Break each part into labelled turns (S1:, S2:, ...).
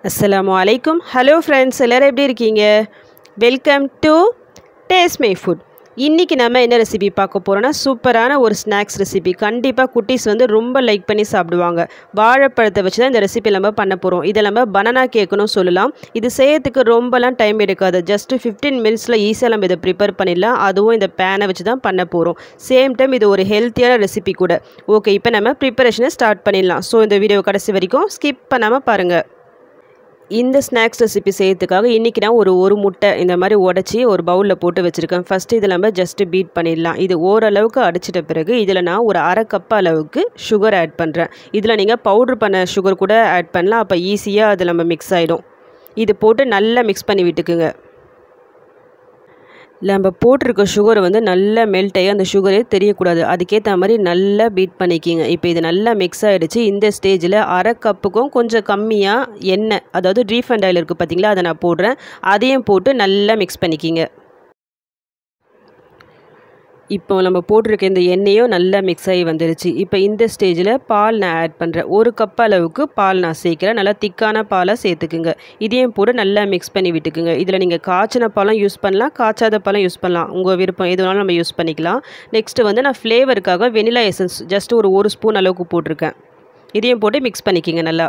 S1: Assalamu alaikum. Hello friends, எல்லாரும் எப்படி இருக்கீங்க? Welcome to Taste My Food. இன்னைக்கு நாம என்ன ரெசிபி பார்க்க போறோம்னா சூப்பரான ஒரு ஸ்நாக்ஸ் ரெசிபி. கண்டிப்பா குட்டீஸ் வந்து ரொம்ப லைக் பண்ணி சாப்பிடுவாங்க. வாழைப்பழத்தை வச்சு தான் இந்த ரெசிபி நம்ம பண்ண போறோம். இத நம்ம பனானா கேக்னு சொல்லலாம். இது செய்யறதுக்கு ரொம்பலாம் டைம் எடுக்காது. ஜஸ்ட் 15 மினிட்ஸ்ல ஈஸியா நம்ம இத ப்ரிப்பேர் பண்ணிடலாம். அதுவும் இந்த பேனை வச்சு தான் பண்ண போறோம். சேம் டைம் இது ஒரு ஹெல்த்தியான ரெசிபி கூட. ஓகே, இப்போ நம்ம ப்ரிப்பரேஷனை ஸ்டார்ட் பண்ணிடலாம். ஸோ இந்த வீடியோ கடைசி வரைக்கும் ஸ்கிப் பண்ணாம பாருங்க. இந்த ஸ்நாக்ஸ் ரெசிபி செய்யறதுக்காக இன்றைக்கி நான் ஒரு முட்டை இந்த மாதிரி உடச்சி ஒரு பவுலில் போட்டு வச்சுருக்கேன். ஃபஸ்ட்டு இதில் நம்ம ஜஸ்ட்டு பீட் பண்ணிடலாம். இது ஓரளவுக்கு அடிச்சிட்ட பிறகு இதில் நான் ஒரு அரை கப் அளவுக்கு சுகர் ஆட் பண்ணுறேன். இதில் நீங்கள் பவுட்ரு பண்ண சுகர் கூட ஆட் பண்ணலாம். அப்போ ஈஸியாக அது நம்ம மிக்ஸ் ஆகிடும். இது போட்டு நல்லா மிக்ஸ் பண்ணி விட்டுக்குங்க. நம்ம போட்டிருக்க சுகரை வந்து நல்லா மெல்ட் ஆகி அந்த சுகரே தெரியக்கூடாது. அதுக்கேற்ற மாதிரி நல்லா பீட் பண்ணிக்கிங்க. இப்போ இது நல்லா மிக்ஸ் ஆகிடுச்சு. இந்த ஸ்டேஜில் அரை கப்புக்கும் கொஞ்சம் கம்மியாக எண்ணெய், அதாவது ரீஃபைண்ட் ஆயில் இருக்குது பார்த்தீங்களா, அதை நான் போடுறேன். அதையும் போட்டு நல்லா மிக்ஸ் பண்ணிக்கிங்க. இப்போ நம்ம போட்டிருக்க இந்த எண்ணெயும் நல்லா மிக்ஸ் ஆகி வந்துருச்சு. இப்போ இந்த ஸ்டேஜில் பால் நான் ஆட் பண்ணுறேன். ஒரு கப் அளவுக்கு பால் நான் சேர்க்குறேன். நல்லா திக்கான பாலை சேர்த்துக்குங்க. இதையும் போட்டு நல்லா மிக்ஸ் பண்ணி விட்டுக்குங்க. இதில் நீங்கள் காய்ச்சின பாலும் யூஸ் பண்ணலாம், காய்ச்சாத பாலும் யூஸ் பண்ணலாம். உங்கள் விருப்பம் எது வேணாலும் நம்ம யூஸ் பண்ணிக்கலாம். நெக்ஸ்ட்டு வந்து நான் ஃப்ளேவருக்காக வெனிலா எசன்ஸ் ஜஸ்ட் ஒரு ஸ்பூன் அளவுக்கு போட்டிருக்கேன். இதையும் போட்டு மிக்ஸ் பண்ணிக்கிங்க நல்லா.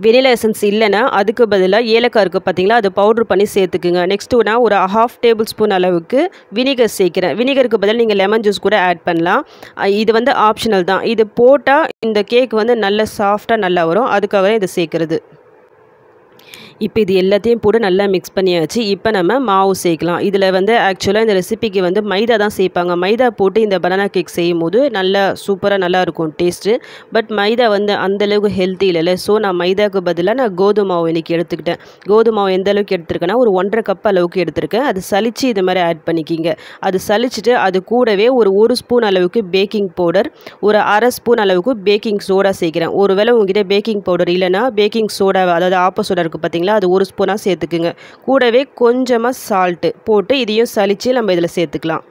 S1: வெனிலா எசன்ஸ் இல்லைன்னா அதுக்கு பதிலாக ஏலக்காய் இருக்குது பார்த்தீங்களா, அது பவுட்ரு பண்ணி சேர்த்துக்குங்க. நெக்ஸ்ட்டு நான் ஒரு 1/2 டேபிள் ஸ்பூன் அளவுக்கு வினிகர் சேர்க்குறேன். வினிகருக்கு பதிலாக நீங்கள் லெமன் ஜூஸ் கூட ஆட் பண்ணலாம். இது வந்து ஆப்ஷனல் தான். இது போட்டால் இந்த கேக் வந்து நல்ல சாஃப்டாக நல்லா வரும். அதுக்காக இதை சேர்க்குறது. இப்போ இது எல்லாத்தையும் போட்டு நல்லா மிக்ஸ் பண்ணியாச்சு. இப்போ நம்ம மாவு சேர்க்கலாம். இதில் வந்து ஆக்சுவலாக இந்த ரெசிபிக்கு வந்து மைதா தான் சேர்ப்பாங்க. மைதா போட்டு இந்த பனானா கேக் செய்யும் போது நல்லா சூப்பராக நல்லா இருக்கும் டேஸ்ட்டு. பட் மைதா வந்து அந்தளவுக்கு ஹெல்த்தி இல்லைல்ல. ஸோ நான் மைதாவுக்கு பதிலாக நான் கோதுமை மாவு இன்றைக்கி எடுத்துக்கிட்டேன். கோதுமை மாவு எந்த அளவுக்கு எடுத்துருக்கேன்னா ஒரு 1.5 கப் அளவுக்கு எடுத்துருக்கேன். அது சலிச்சு இது மாதிரி ஆட் பண்ணிக்கிங்க. அது சலிச்சுட்டு அது கூடவே ஒரு ஸ்பூன் அளவுக்கு பேக்கிங் பவுடர், ஒரு அரை ஸ்பூன் அளவுக்கு பேக்கிங் சோடா சேர்க்குறேன். ஒருவேளை உங்ககிட்ட பேக்கிங் பவுடர் இல்லைன்னா பேக்கிங் சோடா, அதாவது ஆப்ப சோடா இருக்குது பார்த்தீங்களா, அது ஒரு ஸ்பூனாக சேர்த்துக்குங்க. கூடவே கொஞ்சமாக சால்ட்டு போட்டு இதையும் சலிச்சு நம்ம இதில் சேர்த்துக்கலாம்.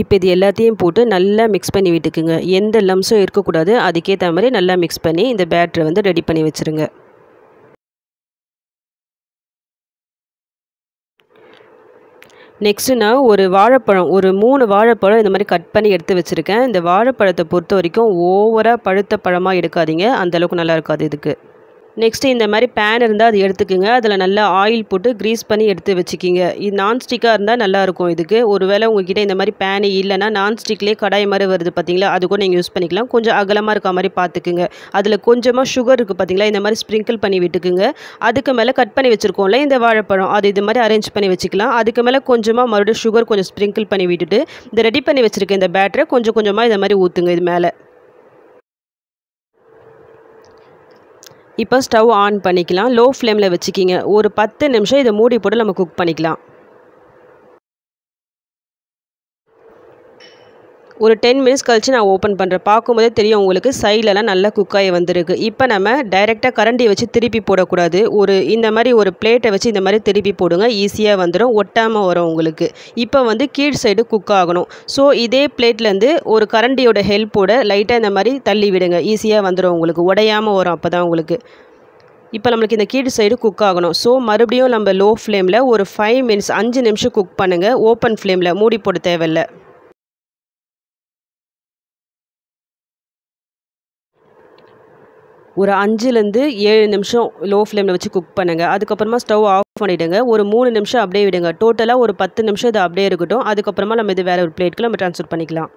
S1: இப்போ இது எல்லாத்தையும் போட்டு நல்லா மிக்ஸ் பண்ணி விட்டுக்குங்க. எந்த லம்ஸும் இருக்கக்கூடாது. அதுக்கேற்ற மாதிரி நல்லா மிக்ஸ் பண்ணி இந்த பேட்டரை வந்து ரெடி பண்ணி வச்சுருங்க. நெக்ஸ்ட்டு நான் ஒரு வாழைப்பழம், ஒரு 3 வாழைப்பழம் இந்த மாதிரி கட் பண்ணி எடுத்து வச்சுருக்கேன். இந்த வாழைப்பழத்தை பொறுத்த வரைக்கும் ஓவராக பழுத்த பழமாக எடுக்காதீங்க. அந்தளவுக்கு நல்லா இருக்காது இதுக்கு. நெக்ஸ்ட்டு இந்த மாதிரி பேன் இருந்தால் அது எடுத்துக்குங்க. அதில் நல்லா ஆயில் போட்டு க்ரீஸ் பண்ணி எடுத்து வச்சுக்கிங்க. இது நான்ஸ்டிக்காக இருந்தால் நல்லாயிருக்கும் இதுக்கு. ஒரு வேளை உங்கள்கிட்ட இந்த மாதிரி பேன் இல்லைன்னா நான்ஸ்டிக்லேயே கடாய் மாதிரி வருது பார்த்தீங்களா, அது கூட நீங்கள் யூஸ் பண்ணிக்கலாம். கொஞ்சம் அகலமாக இருக்க மாதிரி பார்த்துக்குங்க. அதில் கொஞ்சமாக சுகர் இருக்குது பார்த்தீங்களா, இந்த மாதிரி ஸ்ப்ரிங்கிள் பண்ணி விட்டுக்குங்க. அதுக்கு மேலே கட் பண்ணி வச்சுருக்கோம்ல இந்த வாழைப்பழம், அது இது மாதிரி அரேஞ்ச் பண்ணி வச்சுக்கலாம். அதுக்கு மேலே கொஞ்சமாக மறுபடியும் சுகர் கொஞ்சம் ஸ்ப்ரிங்கிள் பண்ணி விட்டுட்டு இந்த ரெடி பண்ணி வச்சுருக்க இந்த பேட்டரை கொஞ்சம் கொஞ்சமாக இந்த மாதிரி ஊற்றுங்க இது மேலே. இப்போ ஸ்டவ் ஆன் பண்ணிக்கலாம். லோ ஃப்ளேமில் வச்சுக்கிங்க. ஒரு 10 நிமிஷம் இதை மூடி போட்டு நம்ம குக் பண்ணிக்கலாம். ஒரு 10 மினிட்ஸ் கழிச்சு நான் ஓப்பன் பண்ணுறேன். பார்க்கும்போதே தெரியும் உங்களுக்கு சைட்லலாம் நல்லா குக்காகி வந்திருக்கு. இப்போ நம்ம டைரெக்டாக கரண்டியை வச்சு திருப்பி போடக்கூடாது. இந்த மாதிரி ஒரு பிளேட்டை வச்சு இந்த மாதிரி திருப்பி போடுங்க. ஈஸியாக வந்துடும், ஒட்டாமல் வரும் உங்களுக்கு. இப்போ வந்து கீழ் சைடு குக் ஆகணும். ஸோ இதே பிளேட்லேருந்து ஒரு கரண்டியோட ஹெல்ப்போட லைட்டாக இந்த மாதிரி தள்ளி விடுங்க. ஈஸியாக வந்துடும் உங்களுக்கு, உடையாமல் வரும் அப்போ தான் உங்களுக்கு. இப்போ நம்மளுக்கு இந்த கீழ் சைடு குக் ஆகணும். ஸோ மறுபடியும் நம்ம லோ ஃப்ளேமில் ஒரு 5 நிமிஷம் குக் பண்ணுங்கள். ஓப்பன் ஃப்ளேமில் மூடி போட தேவையில்லை. ஒரு 5லேருந்து 7 நிமிஷம் லோ ஃப்ளேமில் வச்சு குக் பண்ணுங்கள். அதுக்கப்புறமா ஸ்டவ் ஆஃப் பண்ணிவிடுங்க. ஒரு 3 நிமிஷம் அப்படியே விடுங்க. டோட்டலாக ஒரு 10 நிமிஷம் இது அப்படியே இருக்கட்டும். அதுக்கப்புறமா நம்ம இது வேறு ஒரு பிளேட்டுக்கு நம்ம ட்ரான்ஸ்ஃபர் பண்ணிக்கலாம்.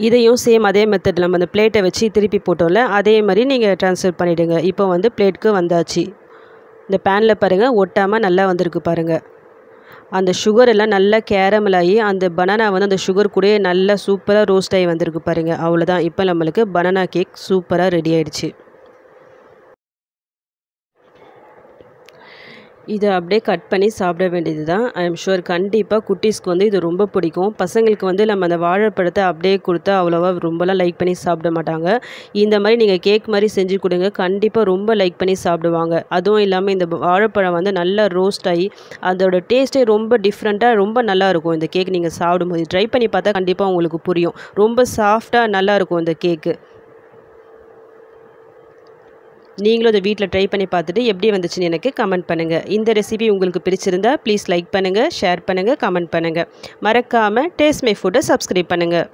S1: இதையும் சேம் அதே மெத்தட் நம்ம அந்த பிளேட்டை வச்சு திருப்பி போட்டோம்ல, அதே மாதிரி நீங்கள் ட்ரான்ஸ்ஃபர் பண்ணிவிடுங்க. இப்போ வந்து பிளேட்டுக்கு வந்தாச்சு. இந்த பேனில் பாருங்கள், ஒட்டாமல் நல்லா வந்திருக்கு பாருங்கள். அந்த சுகர் எல்லாம் நல்லா கேரமல் ஆகி அந்த பனானா வந்து அந்த சுகர் கூட நல்லா சூப்பராக ரோஸ்ட் ஆகி வந்திருக்கு பாருங்கள். அவ்வளோதான். இப்போ நம்மளுக்கு பனானா கேக் சூப்பராக ரெடி ஆயிடுச்சு. இதை அப்படியே கட் பண்ணி சாப்பிட வேண்டியது தான். ஐ எம் ஷுர் கண்டிப்பாக குட்டீஸ்க்கு வந்து இது ரொம்ப பிடிக்கும். பசங்களுக்கு வந்து நம்ம அந்த வாழைப்பழத்தை அப்படியே கொடுத்தா அவ்வளோவா ரொம்பலாம் லைக் பண்ணி சாப்பிட மாட்டாங்க. இந்த மாதிரி நீங்கள் கேக் மாதிரி செஞ்சு கொடுங்க, கண்டிப்பாக ரொம்ப லைக் பண்ணி சாப்பிடுவாங்க. அதுவும் இல்லாமல் இந்த வாழைப்பழம் வந்து நல்லா ரோஸ்ட் ஆகி அதோட டேஸ்ட்டே ரொம்ப டிஃப்ரெண்ட்டாக ரொம்ப நல்லாயிருக்கும். இந்த கேக் நீங்கள் சாப்பிடும்போது ட்ரை பண்ணி பார்த்தா கண்டிப்பாக உங்களுக்கு புரியும். ரொம்ப சாஃப்டாக நல்லாயிருக்கும் இந்த கேக்கு. நீங்களும் அதை வீட்டில் ட்ரை பண்ணி பார்த்துட்டு எப்படி வந்துச்சுன்னு எனக்கு கமெண்ட் பண்ணுங்கள். இந்த ரெசிபி உங்களுக்கு பிடிச்சிருந்தா ப்ளீஸ் லைக் பண்ணுங்கள், ஷேர் பண்ணுங்கள், கமெண்ட் பண்ணுங்கள். மறக்காமல் டேஸ்ட் மை ஃபுட்டை சப்ஸ்கிரைப் பண்ணுங்கள்.